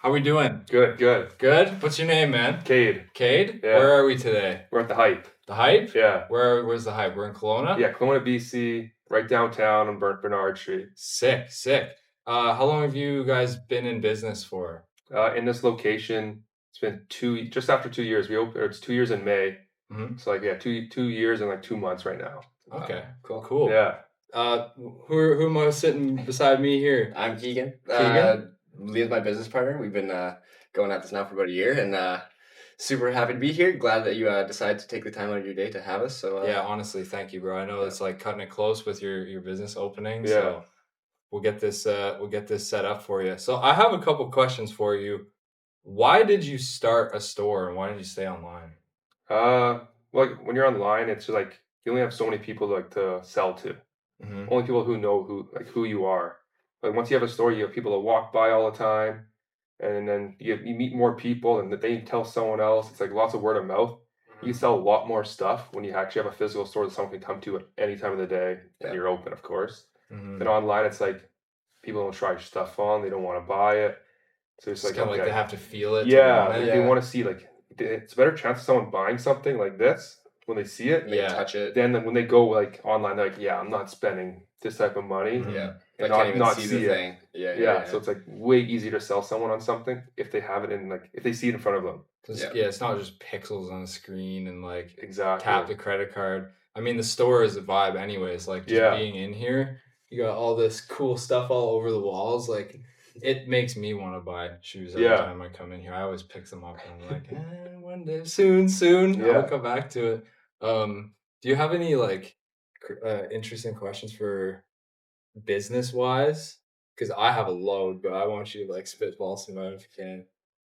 How we doing? Good. Good? What's your name, man? Cade. Cade? Yeah. Where are we today? We're at the Hype. The Hype? Yeah. Where's the Hype? We're in Kelowna? Yeah, Kelowna, BC, right downtown on Bernard Street. Sick. How long have you guys been in business for? In this location, it's been just after 2 years. It's 2 years in May. Mhm. So 2 years and 2 months right now. Okay, cool. Yeah. Who am I sitting beside me here? I'm Keegan. Keegan? Lee's my business partner. We've been going at this now for about a year, and super happy to be here. Glad that you decided to take the time out of your day to have us. So Yeah, honestly, thank you, bro. I know it's like cutting it close with your business opening. Yeah. So we'll get this set up for you. So I have a couple questions for you. Why did you start a store and why did you stay online? When you're online, it's just you only have so many people to sell to. Mhm. Only people who know who you are. Like once you have a store, you have people that walk by all the time, and then you meet more people, and they tell someone else. It's like lots of word of mouth. You sell a lot more stuff when you actually have a physical store that someone can come to at any time of the day, and you're open, of course. Mhm. Then online, it's like people don't try your stuff on; they don't want to buy it. So it's It's kind of like they have to feel it. yeah, they want to see it's a better chance of someone buying something like this when they see it. they touch it. Then when they go online, they're like, yeah, I'm not spending this type of money. Mhm. Yeah, And I can't even not see see the it. thing. Yeah, so it's way easier to sell someone on something if they have it if they see it in front of them. It's not just pixels on the screen and Exactly. tap the credit card. I mean, the store is a vibe anyways. Like just being in here, you got all this cool stuff all over the walls. Like it makes me want to buy shoes every time I come in here. I always pick them up and I'm like, one day, soon, I'll come back to it. Do you have any interesting questions for business wise? Because I have a load, but I want you to spitball some out if you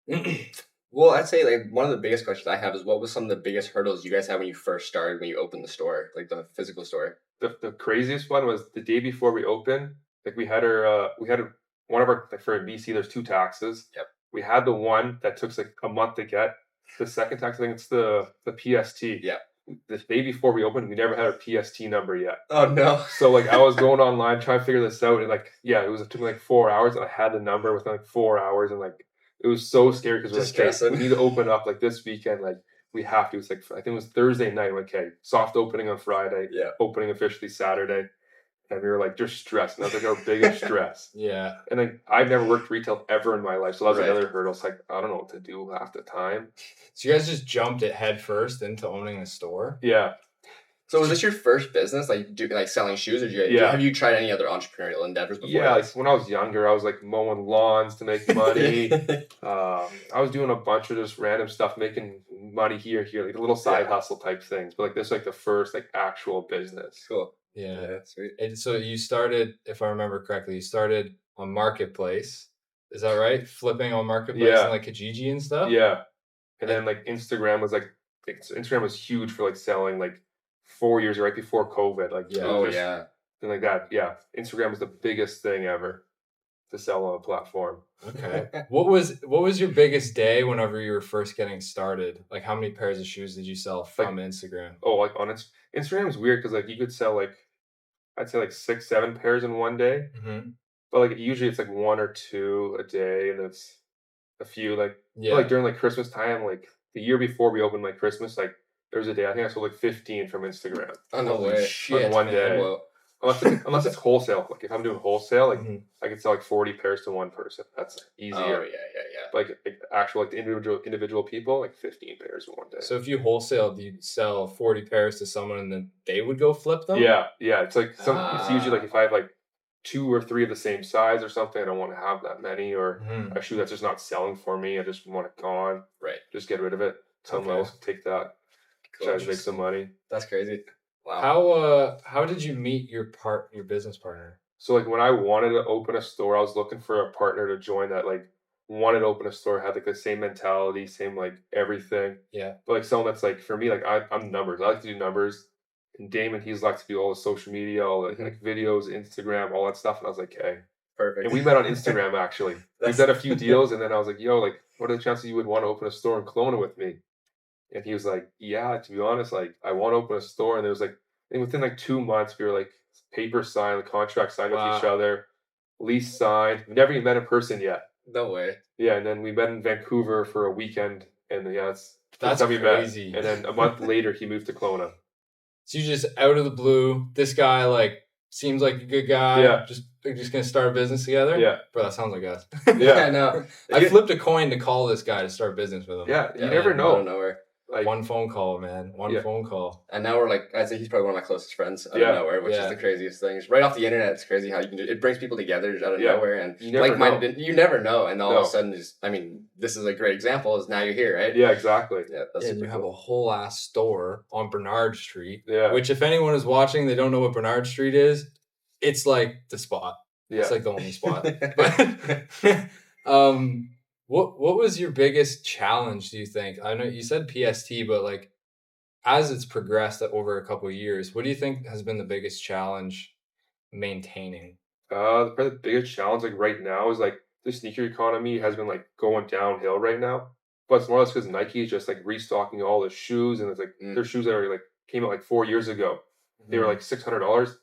can. Well, I'd say one of the biggest questions I have is what was some of the biggest hurdles you guys had when you first started, when you opened the store, like the physical store? The craziest one was the day before we opened. We had one of our for BC. There's 2 taxes. Yep. We had the one that took a month to get. The second tax, I think it's the PST. Yeah. The day before we opened, we never had our PST number yet. Oh no! So I was going online trying to figure this out, and it took me 4 hours, and I had the number within 4 hours, and it was so scary because we need to open up this weekend. We have to. It's I think it was Thursday night. Soft opening on Friday. Yeah. Opening officially Saturday. And we were just stressed. And that was our biggest stress. Yeah. And then I've never worked retail ever in my life. So that was another hurdle. It's I don't know what to do half the time. So you guys just jumped it head first into owning a store? Yeah. So was this your first business, selling shoes, or have you tried any other entrepreneurial endeavors before? Yeah, when I was younger, I was mowing lawns to make money. I was doing a bunch of just random stuff, making money here, little side hustle type things. But this the first actual business. Cool. Yeah, sweet. And so you started, if I remember correctly, you started on Marketplace. Is that right? Flipping on Marketplace and Kijiji and stuff? Yeah. And then Instagram was Instagram was huge for selling 4 years right before COVID. Something like that. Yeah. Instagram was the biggest thing ever to sell on a platform. Okay. What was your biggest day whenever you were first getting started? How many pairs of shoes did you sell from Instagram? Oh, on Instagram is weird because you could sell I'd say 6, 7 pairs in one day. Mm-hmm. But usually it's 1 or 2 a day, and it's a few during Christmas time, the year before we opened Christmas, there was a day I think I sold 15 from Instagram. Oh no way! Shit, on one day. Well, unless it's wholesale. If I'm doing wholesale, mm-hmm. I could sell 40 pairs to one person. That's easier. Oh yeah. But actual individual people, 15 pairs in one day. So if you wholesale, do you sell 40 pairs to someone and then they would go flip them? Yeah. It's it's usually if I have 2 or 3 of the same size or something, I don't want to have that many, or a shoe that's just not selling for me. I just want it gone. Right. Just get rid of it. Someone else take that. Cool. Try to make some money. That's crazy. Wow. How did you meet your business partner? So when I wanted to open a store, I was looking for a partner to join that wanted to open a store, had the same mentality, same everything. Yeah. But someone that's for me, I'm numbers. I like to do numbers. And Damon, he's likes to do all the social media, all the videos, Instagram, all that stuff. And I was hey. Perfect. And we met on Instagram actually. We've done a few deals, and then I was yo, what are the chances you would want to open a store in Kelowna with me? And he was yeah, to be honest, I want to open a store. And there was and within 2 months, we were paper signed, the contract signed with each other, lease signed. We never even met in person yet. No way. Yeah, and then we met in Vancouver for a weekend, and yeah, that's how we crazy. met. And then a month later, he moved to Kelowna. So you just out of the blue, this guy like seems like a good guy. Yeah. They're just gonna start a business together. Yeah. Bro, that sounds like us. Yeah, I know. I flipped a coin to call this guy to start business with him. Yeah, you Yeah, never out know. of nowhere. Like, One phone call, man. One Yeah. phone call. And now we're like, I'd say he's probably one of my closest friends out Yeah. of nowhere, which Yeah. is the craziest thing. Right off the internet, it's crazy how you can it brings people together out of Yeah. nowhere, and You never like-minded. You never know, and all of No. a sudden, just I mean, this is a great example. Is now you're here, right? yeah, exactly. Yeah, that's And super you have a cool. whole ass store on Bernard Street. Yeah. Which, if anyone is watching, they don't know what Bernard Street is. It's like the spot. Yeah. It's like the only spot. But what was your biggest challenge, do you think? I know you said PST, but like as it's progressed over a couple of years, what do you think has been the biggest challenge maintaining? Probably the biggest challenge like right now is like the sneaker economy has been like going downhill right now. But it's more or less because Nike is just like restocking all the shoes, and it's like their shoes that are like came out like 4 years ago. They were like $600,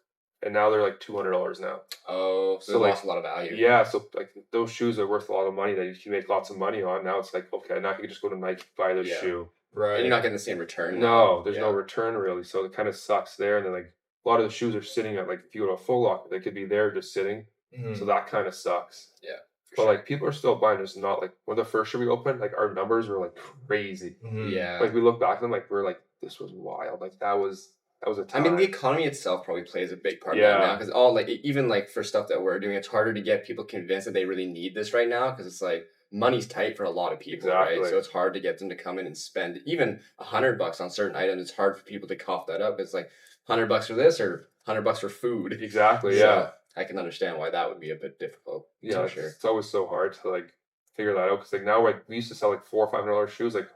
and now they're like $200 now. Oh, so So, they like, lost a lot of value. Yeah, so like those shoes are worth a lot of money that you can make lots of money on. Now it's like, okay, now you can just go to Nike, buy their Yeah. shoe. Right. And you're not getting the same return. No, there's no Yeah. return really. So it kind of sucks there. And then like a lot of the shoes are sitting at like if you go to a Full Locker, they could be there just sitting. Mhm. So that kind of sucks. Yeah. But like people are still buying, just not like when the first year we opened, like our numbers were like crazy. Mhm. Yeah. Like we look back at them, like we're like, this was wild. Like that was a I time. mean, the economy itself probably plays a big part of Yeah. that now, because all like even like for stuff that we're doing, it's harder to get people convinced that they really need this right now, because it's like money's tight for a lot of people, right? Exactly. So it's hard to get them to come in and spend even $100 on certain items. It's hard for people to cough that up. It's like $100 for this or $100 for food. Exactly. So Yeah. I can understand why that would be a bit difficult. Yeah. for sure. It's always so hard to like figure that out because like now like we used to sell like $400 or $500 shoes like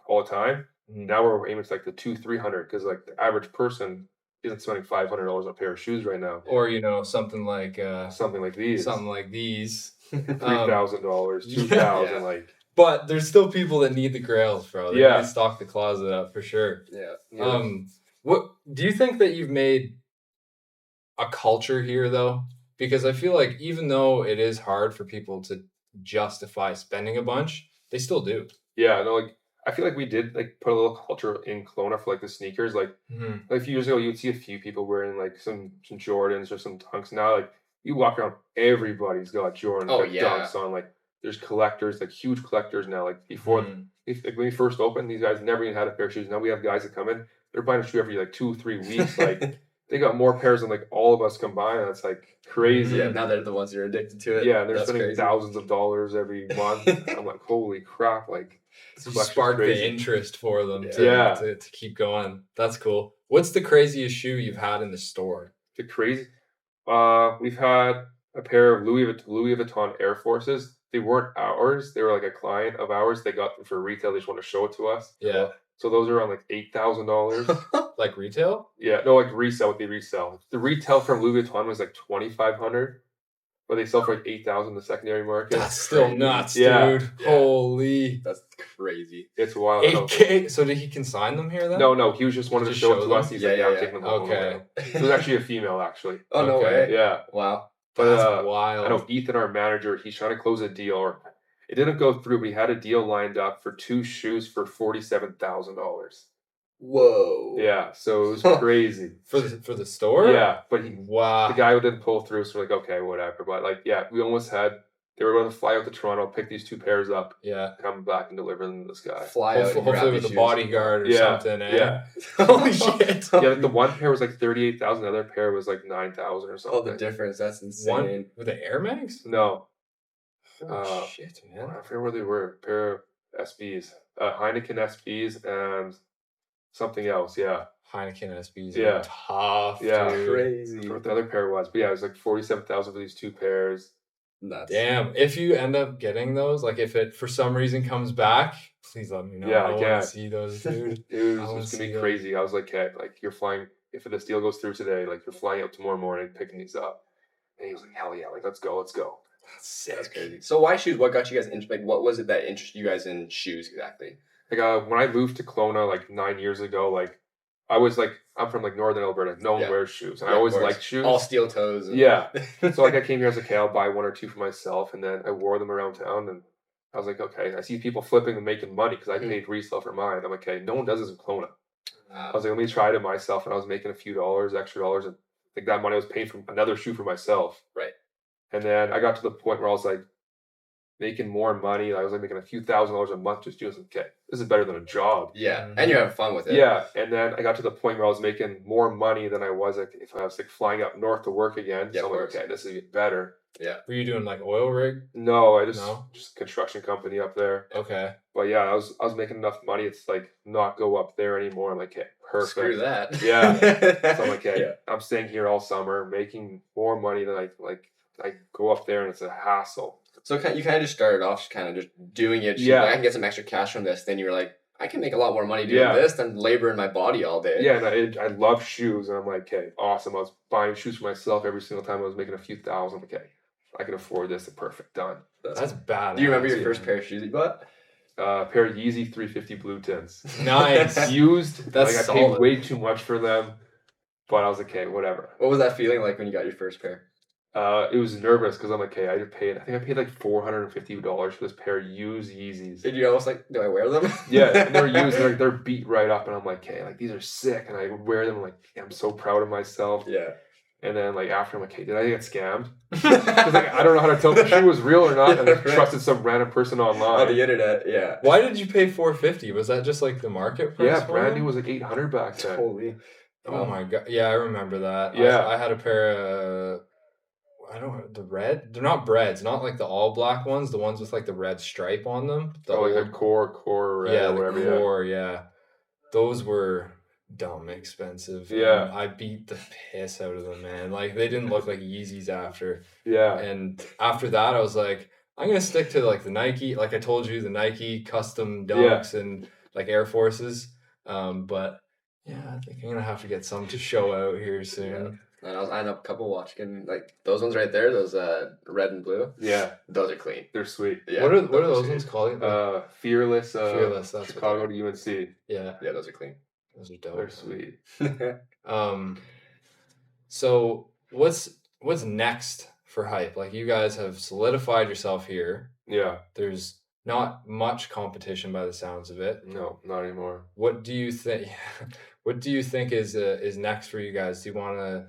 all the time. Mhm. Now we're aiming to like the $200-300 because like the average person isn't spending $500 on a pair of shoes right now. Or something like Something like these. these. $3,000, $2,000, Yeah. like But there's still people that need the grails, bro. They Yeah. need to stock the closet up for sure. Yeah. yeah. What do you think that you've made a culture here though? Because I feel like even though it is hard for people to justify spending a bunch, they still do. Yeah, no, like I feel like we did like put a little culture in Kelowna for like the sneakers. Like a few years ago, you'd see a few people wearing like some Jordans or some Dunks. Now, like you walk around, everybody's got Jordans, Oh, got yeah. Dunks on. Like there's collectors, like huge collectors now. Like before, like when we first opened, these guys never even had a pair of shoes. Now we have guys that come in, they're buying a shoe every like 2-3 weeks. Like they got more pairs than like all of us combined. That's like crazy. Yeah, now they're the ones who are addicted to it. Yeah, and they're That's spending crazy. thousands of dollars every month. I'm like, holy crap! Like this You collection's spark the crazy. interest for them Yeah. to keep going. That's cool. What's the craziest shoe you've had in the store? The crazy. We've had a pair of Louis Vuitton Air Forces. They weren't ours. They were like a client of ours. They got them for retail. They just want to show it to us. Yeah. So those are around like $8,000. Like retail? Yeah, no, like resell. What they resell. The retail from Louis Vuitton was like $2,500, but they sell for like $8,000 in the secondary market. That's still nuts, Yeah. dude. Yeah. Holy. That's crazy. It's wild. I know. 8K. So did he consign them here then? No, he was just wanted to Just show it show to them? us. He's Yeah, like, yeah, I'm yeah. taking them home. Okay. It was actually a female, actually. Oh, no Okay. way. Yeah. Wow. But That's wild. I know Ethan, our manager, he's trying to close a deal, or it didn't go through. But he had a deal lined up for 2 shoes for $47,000. Whoa. Yeah, so it was crazy. For the store? Yeah, but Wow. the guy didn't pull through, so we're like, okay, whatever. But like, yeah, we almost had. They were going to fly out to Toronto, pick these 2 pairs up, Yeah. come back and deliver them to this guy. Fly out. and grab Hopefully with these a shoes. bodyguard or Yeah, something. Eh? yeah. Holy shit. Yeah, like the one pair was like 38,000. The other pair was like 9,000 or something. Oh, the difference. That's insane. One with the Air Max? No, Oh shit, I man. forget where they were. A pair of SBs, Heineken SBs, and something else. Yeah, Heineken SBs Yeah. are tough. Yeah. Dude. I Crazy. forget what the other pair was, but yeah, it was like 47,000 for these 2 pairs. Nuts. Damn. If you end up getting those, like if it for some reason comes back, please let me know. Yeah, I want yeah. to see those, dude. Dude, I wanna it's gonna see be them. crazy. I was like, hey, like you're flying. If this deal goes through today, like you're flying out tomorrow morning, picking these up. And he was like, hell yeah, like let's go. That's sick. That's crazy. So why shoes? What got you guys interested? Like, what was it that interested you guys in shoes exactly? Like when I moved to Kelowna like 9 years ago, like I was like, I'm from like Northern Alberta. No one Yeah. wears shoes, and Yeah, I of always course. liked shoes. All steel toes. and- Yeah. So like I came here as a okay, I'll buy 1 or 2 for myself, and then I wore them around town, and I was like, okay, I see people flipping and making money because I paid resale for mine. I'm like, okay, no one does this in Kelowna. I was like, let me try it myself, and I was making a few extra dollars, and I think that money I was paying for another shoe for myself. Right. And then I got to the point where I was like making more money. I was like making a few $1,000s a month just doing, okay, this is better than a job. Yeah, and you're having fun with it. Yeah, and then I got to the point where I was making more money than I was like if I was like flying up north to work again. Yeah, so I'm like, okay, this is even better. Yeah. Were you doing like oil rig? No, I No? just construction company up there. Okay. But yeah, I was making enough money. It's like not go up there anymore. I'm like, okay, perfect. Screw that. Yeah. So I'm like, okay, I'm staying here all summer, making more money than I go up there, and it's a hassle. So you kind of just started off kind of just doing it. Yeah. Like, I can get some extra cash from this. Then you were like, I can make a lot more money doing this than laboring my body all day. Yeah, and I love shoes, and I'm like, okay, awesome. I was buying shoes for myself every single time I was making a few thousand. I'm like, okay, I can afford this. Perfect, done. That's bad. Do you remember your first pair of shoes you bought? Pair of Yeezy 350 Blue Tins. Nice. Used. That's I paid way too much for them, but I was like, okay, whatever. What was that feeling like when you got your first pair? It was nervous because I'm like, okay, I think I paid like $450 for this pair of used Yeezys. Did you almost like, do I wear them? Yeah, and they're used, they're beat right up, and I'm like, okay, like these are sick, and I wear them, like, I'm so proud of myself. Yeah. And then like after, I'm like, hey, did I get scammed? Because like I don't know how to tell if the shoe was real or not, and I trusted some random person online on the internet. Yeah. Why did you pay $450? Was that just like the market price? Yeah, brand new was like $800 back then. Totally. Oh my god! Yeah, I remember that. Yeah, I had a pair of. I don't know, the red. They're not breads, not like the all black ones. The ones with like the red stripe on them. Like the core red. Yeah, or whatever, the core. Yeah, those were dumb expensive. Yeah, and I beat the piss out of them, man. Like they didn't look like Yeezys after. Yeah, and after that, I was like, I'm gonna stick to like the Nike. Like I told you, the Nike custom dunks and like Air Forces. But yeah, I think I'm gonna have to get some to show out here soon. Yeah. And I had a couple watching, like those ones right there, those red and blue. Yeah, those are clean. They're sweet. Yeah, what are those ones called? Fearless. Fearless. That's Chicago to UNC. Yeah, those are clean. Those are dope. They're sweet. So what's next for Hype? Like you guys have solidified yourself here. Yeah. There's not much competition by the sounds of it. No, not anymore. What do you think? What do you think is next for you guys? Do you want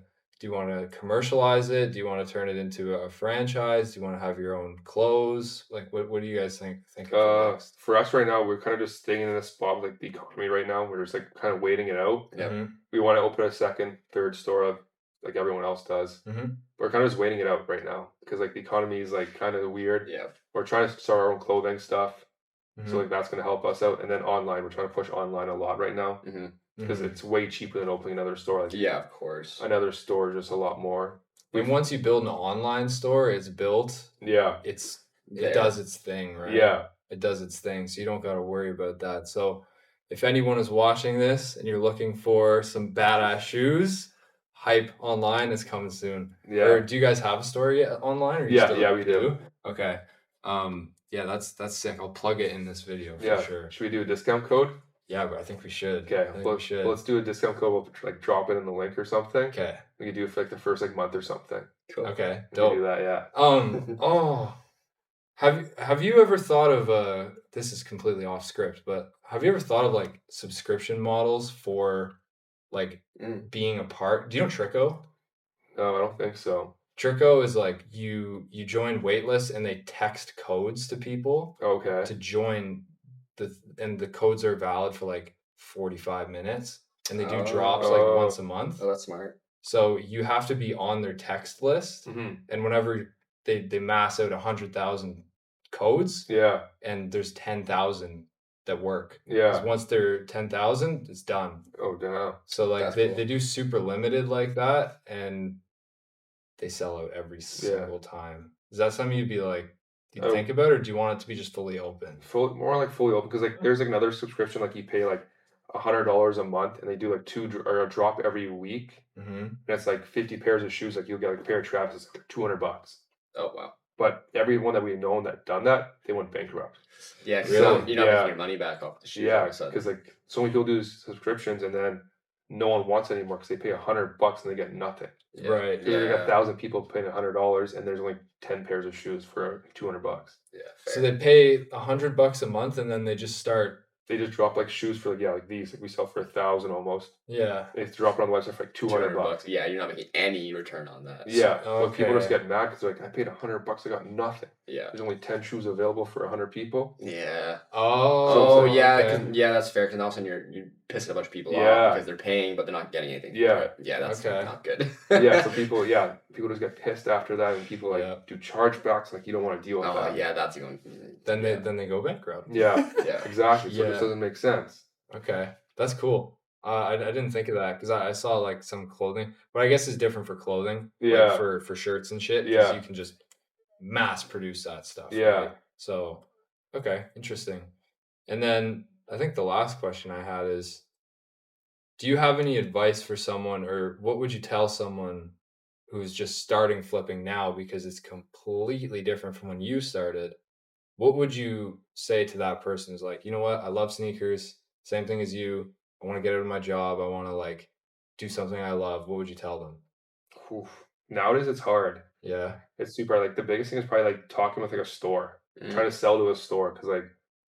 to commercialize it? Do you want to turn it into a franchise? Do you want to have your own clothes? Like, what do you guys think? Next? For us right now, we're kind of just staying in a spot like the economy right now. We're just like kind of waiting it out. Yeah. Mm-hmm. We want to open a second, third store like everyone else does. Mm-hmm. We're kind of just waiting it out right now because like the economy is like kind of weird. Yeah. We're trying to start our own clothing stuff. Mm-hmm. So like that's going to help us out. And then online, we're trying to push online a lot right now. Mm-hmm. Because it's way cheaper than opening another store. Like, yeah, of course. Another store is just a lot more. And once you build an online store, it's built. Yeah. It does its thing, right? Yeah. It does its thing. So you don't got to worry about that. So if anyone is watching this and you're looking for some badass shoes, Hype Online is coming soon. Yeah. Or do you guys have a store yet online? Or yeah, we do. Okay. Yeah, that's sick. I'll plug it in this video for sure. Should we do a discount code? Yeah, but I think we should. Okay, let's do a discount code. We'll like drop it in the link or something. Okay. We could do it for like the first like month or something. Cool. Okay. We can do that, yeah. Have you ever thought of this is completely off script, but have you ever thought of like subscription models for like being a part? Do you know Trico? No, I don't think so. Trico is like you join waitlists and they text codes to people. Okay. To join and the codes are valid for like 45 minutes and they do drops like once a month. Oh, that's smart. So you have to be on their text list, and whenever they mass out 100,000 codes, and there's 10,000 that work. Because once they're 10,000, it's done. Oh, damn. So like they do super limited like that, and they sell out every single time. Is that something you'd be like? Do you think about it, or do you want it to be just fully open? More like fully open, because like there's like another subscription, like you pay like $100 a month, and they do like a drop every week, and it's like 50 pairs of shoes. Like you'll get like a pair of Travis, it's like $200. Oh wow! But everyone that we've known that done that, they went bankrupt. Yeah, really? You're not making your money back off the shoes. Yeah, because like so many people do subscriptions, and then no one wants it anymore because they pay $100 and they get nothing. Yeah. Right. So there's like 1,000 people paying $100 and there's only 10 pairs of shoes for $200. Yeah. Fair. So they pay $100 a month and then they just start. They just drop like shoes for like these. Like we sell for $1,000 almost. Yeah. They drop it on the website for like $200. Yeah, you're not making any return on that. Yeah. So people just get mad because they're like, I paid $100, I got nothing. Yeah. There's only 10 shoes available for 100 people. Yeah. Oh. Yeah. Okay. Yeah, that's fair. Because all of a sudden you're pissing a bunch of people off because they're paying but they're not getting anything. Yeah. Yeah, that's not good. Yeah. So people just get pissed after that, and people do chargebacks. Like you don't want to deal with that. Oh yeah, that's even. Then they go bankrupt. Yeah. Yeah. Exactly. So it just doesn't make sense. Okay, that's cool. I didn't think of that because I saw like some clothing, but I guess it's different for clothing. Yeah. Like for shirts and shit. Yeah. You can just mass produce that stuff. Yeah. Right? So, okay, interesting. And then I think the last question I had is, do you have any advice for someone, or what would you tell someone who's just starting flipping now because it's completely different from when you started? What would you say to that person who's like, you know what, I love sneakers, same thing as you. I want to get out of my job. I want to like do something I love. What would you tell them? Oof. Nowadays it's hard. Yeah. It's super. Like the biggest thing is probably like talking with like a store, trying to sell to a store, because like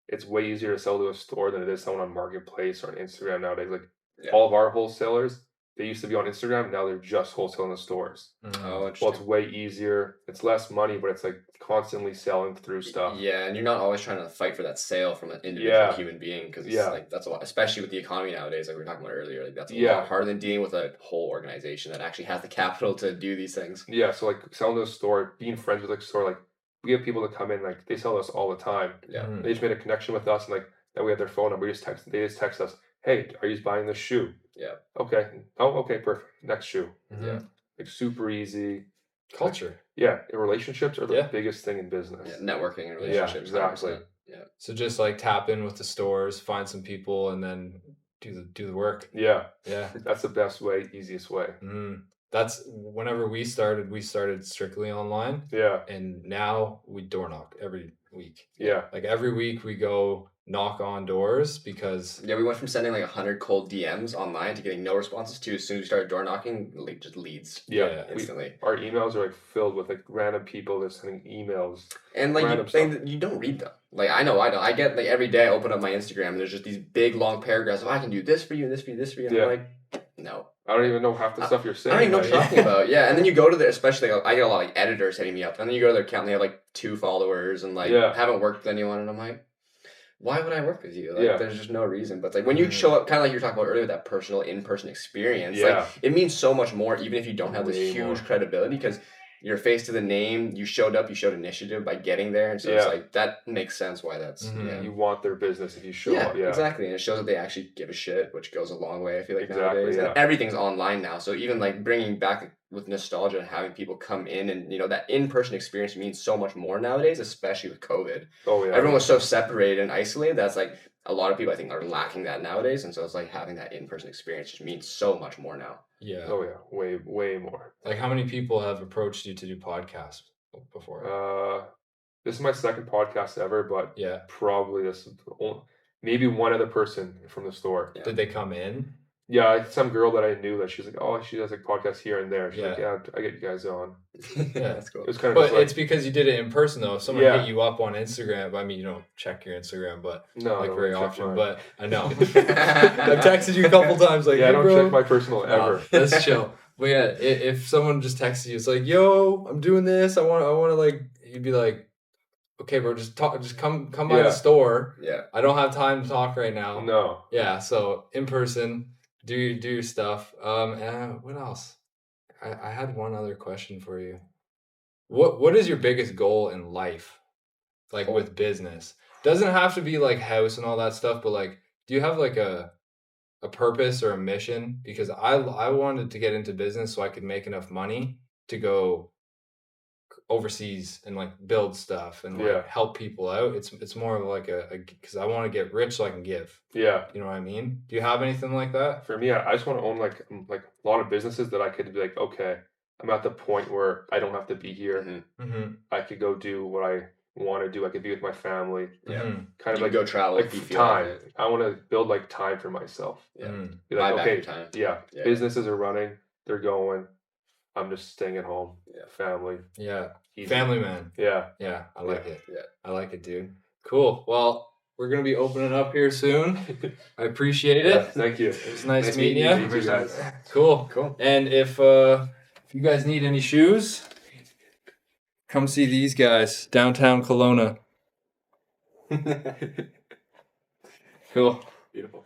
it's way easier to sell to a store than it is someone on Marketplace or on Instagram nowadays. Like all of our wholesalers, they used to be on Instagram. Now they're just wholesaling the stores. Oh, interesting. Well, it's way easier. It's less money, but it's like constantly selling through stuff. Yeah, and you're not always trying to fight for that sale from an individual human being, because it's like that's a lot, especially with the economy nowadays. Like we were talking about earlier, like that's a lot harder than dealing with a whole organization that actually has the capital to do these things. Yeah, so like selling to a store, being friends with like a store, like we have people that come in, like they sell us all the time. Yeah, they just made a connection with us, and like that we have their phone number. They just text us, hey, are you buying this shoe? Yeah. Okay. Oh, okay, perfect. Next shoe. Yeah. Like super easy. Culture. Relationships are the biggest thing in business. Yeah, networking and relationships. Yeah, exactly. 100%. Yeah. So just like tap in with the stores, find some people, and then do the work. Yeah. Yeah. That's the best way, easiest way. That's whenever we started strictly online. Yeah. And now we door knock every week. Yeah. Like every week we go knock on doors because we went from sending like 100 cold DMs online to getting no responses to, as soon as we started door knocking, like just leads. Yeah, instantly. Our emails are like filled with like random people that sending emails, and like you don't read them. Like I know I don't. I get like every day I open up my Instagram and there's just these big long paragraphs of I can do this for you and this for you, this for you. And I'm like, no. I don't even know half the stuff you're saying. I don't even know what you're talking about. Yeah, and then you go to their, especially like, I get a lot of like editors hitting me up, and then you go to their account and they have like 2 followers and like haven't worked with anyone, and I'm like, why would I work with you? Like, there's just no reason. But it's like when you show up, kind of like you were talking about earlier, that personal in-person experience, like it means so much more, even if you don't have this huge credibility, because you're face to the name, you showed up, you showed initiative by getting there, and so it's like that makes sense why that's you want their business if you show up. Yeah, exactly, and it shows that they actually give a shit, which goes a long way. I feel like nowadays, and everything's online now, so even like bringing back with nostalgia and having people come in, and that in-person experience means so much more nowadays, especially with COVID. Oh yeah, everyone was so separated and isolated. That's like a lot of people I think are lacking that nowadays, and so it's like having that in-person experience just means so much more now. Yeah. Oh yeah, way more. Like how many people have approached you to do podcasts before? This is my second podcast ever, but probably maybe one other person from the store. Did they come in? Yeah, like some girl that I knew that she's like, oh, she does like podcasts here and there. She's like, yeah, I get you guys on. Yeah, that's cool. It was kind of but it's because you did it in person though. If someone hit you up on Instagram, I mean, you don't check your Instagram, but very often. But I know I've texted you a couple times, like, I don't check my personal ever. That's chill. But yeah, if someone just texts you, it's like, yo, I'm doing this. I want to like. You'd be like, okay, bro, just come by the store. Yeah, I don't have time to talk right now. No. Yeah, so in person. Do your stuff. What else? I had one other question for you. What is your biggest goal in life? Like with business? Doesn't have to be like house and all that stuff, but like, do you have like a purpose or a mission? Because I wanted to get into business so I could make enough money to go overseas and like build stuff and like help people out. It's more of like a because I want to get rich so I can give. Yeah, you know what I mean? Do you have anything like that? For me, I just want to own like a lot of businesses that I could be like, okay, I'm at the point where I don't have to be here. Mm-hmm. I could go do what I want to do. I could be with my family. Yeah. Kind of like go travel like if you feel time. like it. I want to build like time for myself. Yeah. Be like, buy back your time. Yeah. Businesses are running. They're going. I'm just staying at home. Yeah. Family. Yeah. Easy. Family man. Yeah. Yeah. I like it. Yeah. I like it, dude. Cool. Well, we're going to be opening up here soon. I appreciate it. Thank you. It was nice meeting you. You guys. Cool. Cool. And if you guys need any shoes, come see these guys downtown Kelowna. Cool. Beautiful.